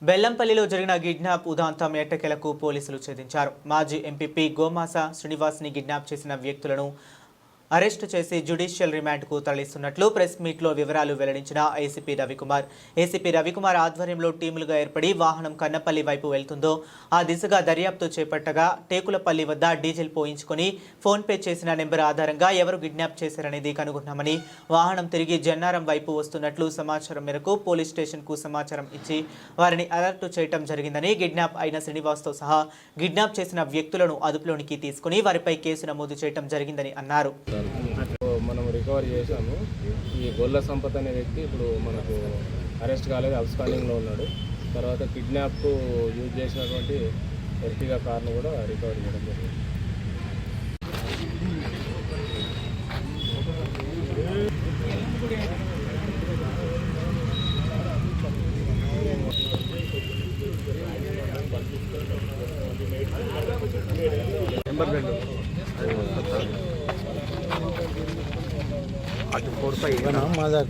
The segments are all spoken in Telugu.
బెల్లంపల్లిలో జరిగిన కిడ్నాప్ ఉదాంతం ఎట్టకేలకు పోలీసులు ఛేదించారు. మాజీ ఎంపీపీ గోమాస శ్రీనివాస్ని కిడ్నాప్ చేసిన వ్యక్తులను అరెస్టు చేసి జ్యుడిషియల్ రిమాండ్కు తరలిస్తున్నట్లు ప్రెస్ మీట్లో వివరాలు వెల్లడించిన ఏసీపీ రవికుమార్ ఆధ్వర్యంలో టీములుగా ఏర్పడి వాహనం కన్నపల్లి వైపు వెళ్తుందో ఆ దిశగా దర్యాప్తు చేపట్టగా టేకులపల్లి వద్ద డీజిల్ పోయించుకొని ఫోన్పే చేసిన నెంబర్ ఆధారంగా ఎవరు కిడ్నాప్ చేశారనేది కనుగొన్నామని, వాహనం తిరిగి జన్నారం వైపు వస్తున్నట్లు సమాచారం మేరకు పోలీస్ స్టేషన్కు సమాచారం ఇచ్చి వారిని అలర్ట్ చేయడం జరిగిందని, కిడ్నాప్ అయిన శ్రీనివాస్తో సహా కిడ్నాప్ చేసిన వ్యక్తులను అదుపులోనికి తీసుకుని వారిపై కేసు నమోదు చేయడం జరిగిందని అన్నారు. మనం రికవర్ చేశాము. ఈ గొల్ల సంపత్ అనే వ్యక్తి ఇప్పుడు మనకు అరెస్ట్ కాలేదు, అబ్స్కాండింగ్లో ఉన్నాడు. తర్వాత కిడ్నాప్కు యూజ్ చేసినటువంటి ఎర్టిగా కార్ను కూడా రికవర్ చేయడం జరిగింది.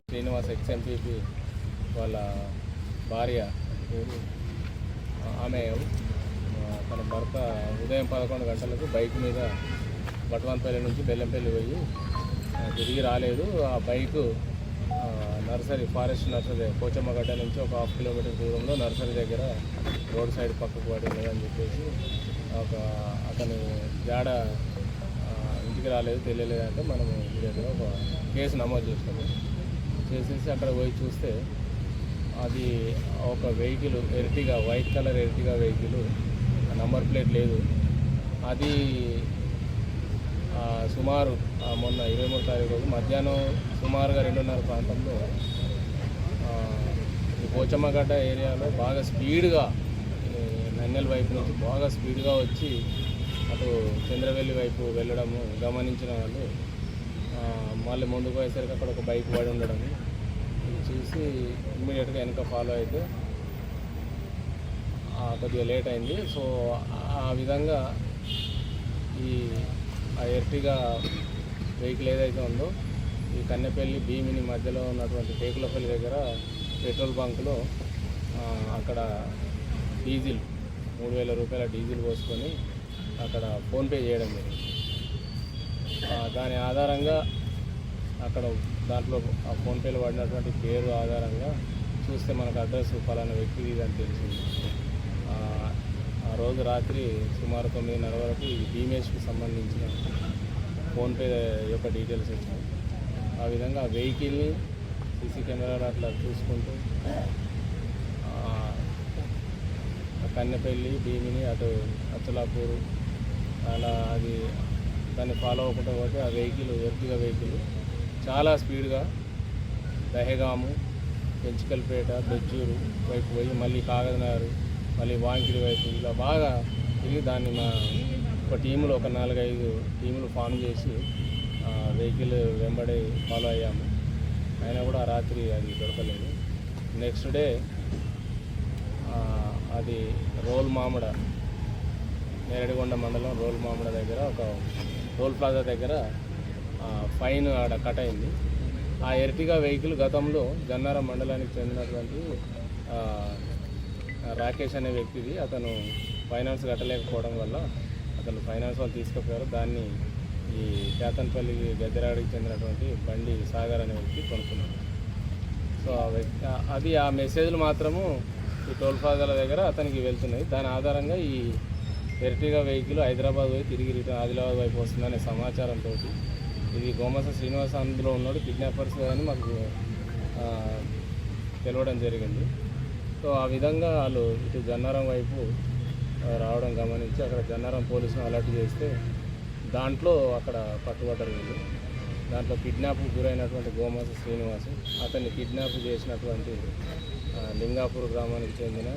శ్రీనివాస్ ఎక్స్ఎంపీపీ వాళ్ళ భార్య ఆమె తన భర్త ఉదయం 11 గంటలకు బైక్ మీద బట్వాన్పల్లి నుంచి బెల్లంపల్లి పోయి తిరిగి రాలేదు. ఆ బైకు ఫారెస్ట్ నర్సరీ పోచమ్మగడ్డ నుంచి ఒక 1/2 కిలోమీటర్ దూరంలో నర్సరీ దగ్గర రోడ్ సైడ్ పక్కకు పడింది అని చెప్పేసి అతని జాడ ఇంటికి రాలేదు, తెలియలేదంటే మనం దగ్గర ఒక కేసు నమోదు చేసేసి అక్కడ పోయి చూస్తే అది ఒక vehicle Ertiga, white colour Ertiga vehicle, number plate లేదు. అది సుమారు మొన్న 23 తారీఖు రోజు మధ్యాహ్నం సుమారుగా 2:30 ప్రాంతంలో ఈ పోచమ్మగడ్డ ఏరియాలో బాగా స్పీడ్గా నన్నెల్ వైపు నుంచి బాగా స్పీడ్గా వచ్చి అటు చంద్రవెల్లి వైపు వెళ్ళడము గమనించిన వాళ్ళు మళ్ళీ ముందుకు పోయేసరికి అక్కడ ఒక బైక్ పడి ఉండడం చూసి ఇమ్మీడియట్గా వెనక ఫాలో అయితే కొద్దిగా లేట్ అయింది. సో ఆ విధంగా ఆ ఎర్టిగా వెహికల్ ఏదైతే ఉందో ఈ కన్నెపల్లి భీమిని మధ్యలో ఉన్నటువంటి టేకులపల్లి దగ్గర పెట్రోల్ బంకులో అక్కడ డీజిల్ 3,000 రూపాయల డీజిల్ పోసుకొని అక్కడ ఫోన్పే చేయడం జరిగింది. దాని ఆధారంగా అక్కడ దాంట్లో ఆ ఫోన్పేలో పడినటువంటి పేరు ఆధారంగా చూస్తే మనకు అడ్రస్ ఫలానా వ్యక్తిది అని తెలిసింది. ఆ రోజు రాత్రి సుమారు 9:30 వరకు ఈ భీమేష్కి సంబంధించిన ఫోన్పే యొక్క డీటెయిల్స్ ఇచ్చాం. ఆ విధంగా ఆ వెహికల్ని సీసీ కెమెరాలు అట్లా చూసుకుంటూ కన్నెపల్లి భీమిని అటు అచ్చలాపూరు అలా దాన్ని ఫాలో అవ్వకుండా పోతే ఆ వెహికల్ ఎర్టిగా వెహికల్ చాలా స్పీడ్గా దహేగాము, పెంచికల్పేట, బెజ్జూరు వైపు పోయి మళ్ళీ కాగదనారు, మళ్ళీ వాంకిడి వైపు ఇలా బాగా తిరిగి దాన్ని మా ఒక టీములు ఒక 4-5 టీములు ఫామ్ చేసి వెహికల్ వెంబడి ఫాలో అయ్యాము. అయినా కూడా రాత్రి అది దొరకలేదు. నెక్స్ట్ డే అది రోల్ మామిడ నేరడిగొండ మండలం రోల్ మామిడ దగ్గర ఒక టోల్ ప్లాజా దగ్గర ఫైన్ ఆడ కట్ అయింది. ఆ ఎర్టిగా వెహికల్ గతంలో జన్నారం మండలానికి చెందినటువంటి రాకేష్ అనే వ్యక్తిది. అతను ఫైనాన్స్ కట్టలేకపోవడం వల్ల అతను ఫైనాన్స్ వాళ్ళు తీసుకుపోయారు. దాన్ని ఈ కేతన్పల్లి గద్దెరాడికి చెందినటువంటి బండి సాగర్ అనే వ్యక్తి కొనుక్కున్నాడు. సో అది ఆ మెసేజ్లు మాత్రము ఈ టోల్ ప్లాజాల దగ్గర అతనికి వెళ్తున్నాయి. దాని ఆధారంగా ఈ ఎర్టిగా వెహికల్ హైదరాబాద్ పోయి తిరిగి రిటర్న్ ఆదిలాబాద్ వైపు వస్తుందనే సమాచారంతో ఇది గోమాస శ్రీనివాస్ అందులో ఉన్నాడు కిడ్నాపర్స్ అని మాకు తెలవడం జరిగింది. సో ఆ విధంగా వాళ్ళు ఇటు జన్నారం వైపు రావడం గమనించి అక్కడ జన్నారం పోలీసును అలర్ట్ చేస్తే దాంట్లో అక్కడ పట్టుబడ్డారు వీళ్ళు. దాంట్లో కిడ్నాప్కు గురైనటువంటి గోమాస శ్రీనివాస్, అతన్ని కిడ్నాప్ చేసినటువంటి లింగాపూర్ గ్రామానికి చెందిన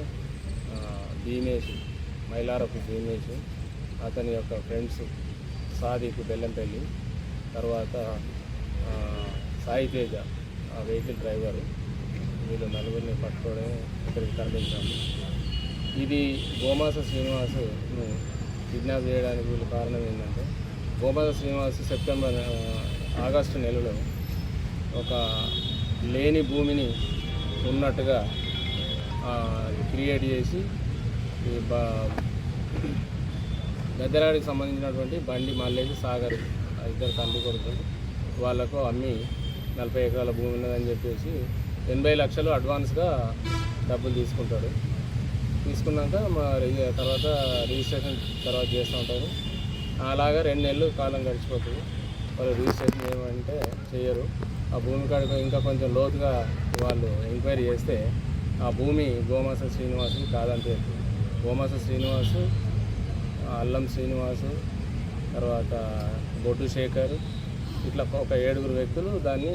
భీమేష్, మైలారపు భీమేష్, అతని యొక్క ఫ్రెండ్స్ సాదిక్ బెల్లంపల్లి, తర్వాత సాయి తేజ ఆ వెహికల్ డ్రైవరు, వీళ్ళు 4గురిని పట్టుకోవడం ఇక్కడికి తరలించాము. ఇది గోమాస శ్రీనివాస్ను కిడ్నాప్ చేయడానికి వీళ్ళు కారణం ఏంటంటే గోమాస శ్రీనివాస్ ఆగస్టు నెలలో ఒక లేని భూమిని ఉన్నట్టుగా క్రియేట్ చేసి ఈ గద్దెరాడికి సంబంధించినటువంటి బండి మల్లేష్ సాగర్ ఇద్దరు తండ్రి కొడుకులు వాళ్ళకు అమ్మి 40 ఎకరాల భూమి ఉన్నదని చెప్పేసి 80 లక్షలు అడ్వాన్స్గా డబ్బులు తీసుకుంటాడు. తీసుకున్నాక తర్వాత రిజిస్ట్రేషన్ తర్వాత చేస్తూ ఉంటారు. అలాగా 2 నెలలు కాలం గడిచిపోతుంది. వాళ్ళు రిజిస్ట్రేషన్ ఏమంటే చేయరు. ఆ భూమి కాడికి ఇంకా కొంచెం లోతుగా వాళ్ళు ఎంక్వైరీ చేస్తే ఆ భూమి గోమాస శ్రీనివాసుని కాదంటే గోమాస శ్రీనివాసు, అల్లం శ్రీనివాసు, తర్వాత బొడ్డు శేఖర్, ఇట్లా ఒక 7 వ్యక్తులు దాన్ని